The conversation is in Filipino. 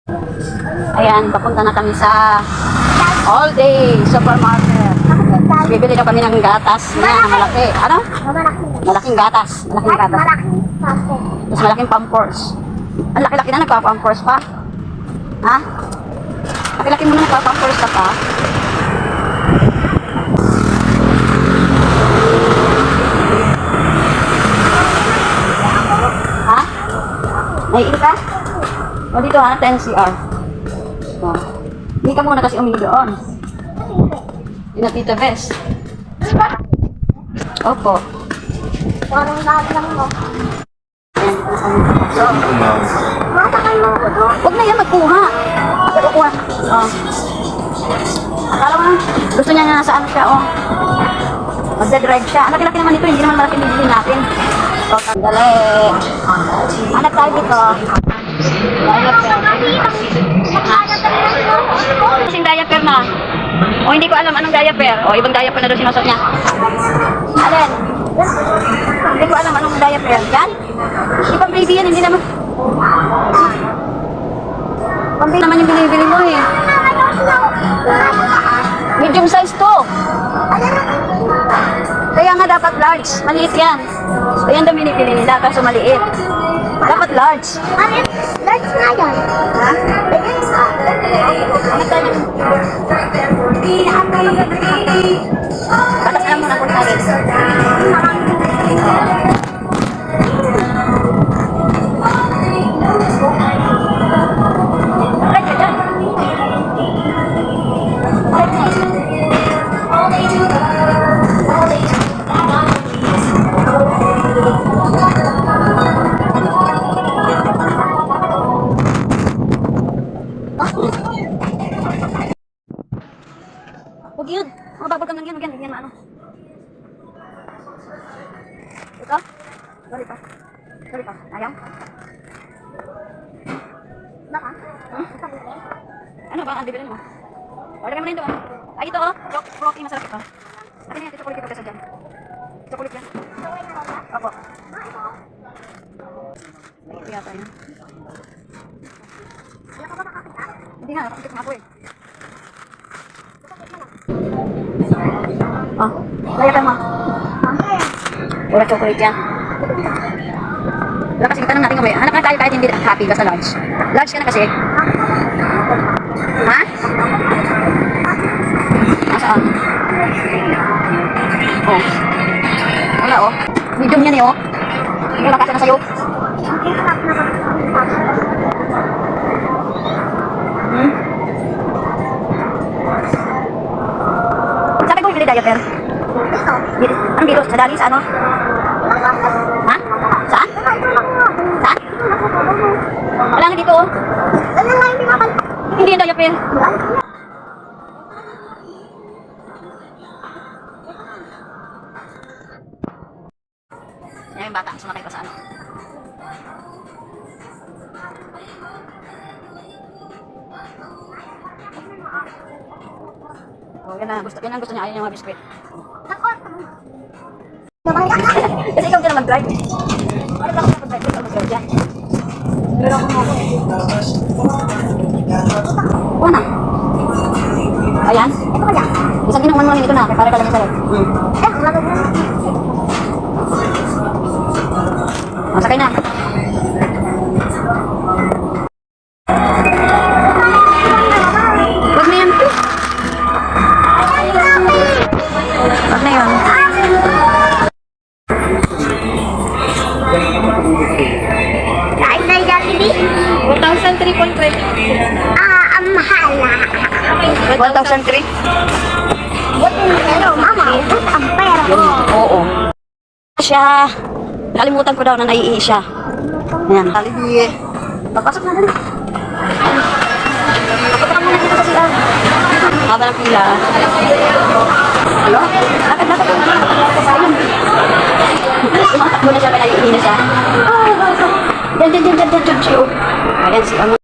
Ayan, papunta na kami sa All Day Supermarket. Bibili daw kami ng gatas na malaki. Ano? Malaking gatas. Malaking gatas. Tapos malaking pampers. Ang laki-laki na nagpa-pampers pa. Ha? Laki-laki mo na nagpa-pampers ka pa. Ha? Naiinis ka? O dito hanap tayo ng CR. O. Hindi ka muna kasi umihi doon. Ina Tita Bes. Opo. Parang lang mo. So, Matakal mo ako doon. huwag na yan magkuha. Kukuha. O. Akala mo, gusto niya na nasa ano siya, o. Magdadrive siya. Ang laki-laki naman ito, hindi naman malaki bibili natin. O, dali. Hanap tayo dito. Kasing diaper na. O hindi ko alam anong diaper. O ibang diaper na doon sinusot niya. Alin? Hindi ko alam anong diaper. Yan? Hindi pang baby yan. Hindi naman. Pang baby naman yung binibili mo eh. Medium size to. Kaya nga dapat large. Maliit yan. Ayan daw binibili nila kaso maliit. Dapat large. Large na yan. Ha? Ano tayo? Batas lang muna kung tayo. Huwag yun. Mababag ka lang yan. Huwag yan. Huwag yan maano. Ito? Sorry pa. Sorry pa. Ayaw? Baka? Ano ba ang bibili mo? Order ka mo rin doon. Ay, ito oh. Chocolate. Masarap ito. Akin yan. Ito chocolate ito kesa dyan. Chocolate yan. Opo. Ito yata yun. Hindi nga. Nakakit nga ako eh. Oh, kaya ka mo. Pura chocolate yan. Wala kasi tanong natin kung hanap na tayo kahit hindi happy, basta large. Large ka na kasi. Ha? Nasaan? Oh. Wala oh. Medium yan eh oh. Wala kasi na sa'yo. Sabi ko bibili diaper. Anong dito? Sa dali? Sa ano? Ha? Saan? Saan? Wala nga dito oh. Hindi yung diaper. Yan yung bata. Sumakay pa sa ano. Oh, yan ang gusto niya. Ayaw niya mga biskwit. Kasi ikaw ka na mag-drive. Ano ka mag-drive? Ikaw mag-drive dyan. Pero ako mo. Oo na. Ayan. Ito ka dyan. Isang inuman mo lang ito na. Para ka lang yung sarap. Masakay na. Wag na yan. Wag na yan. Kahit na yung Jollibee? 1,300. Ang mahal na. 1,003? Pero mama, ubus ang pera mo. Oo. Siya. Nakalimutan ko daw na naiihi siya. Ayan. Jollibee. Papasok na dali. Papunta ka muna dito sa sila. Haba ng pila. Hello? Lakad-lakad ko na. Tumatakbo na siya kaya naiihi na siya. Diyan siya. Ayan si ano.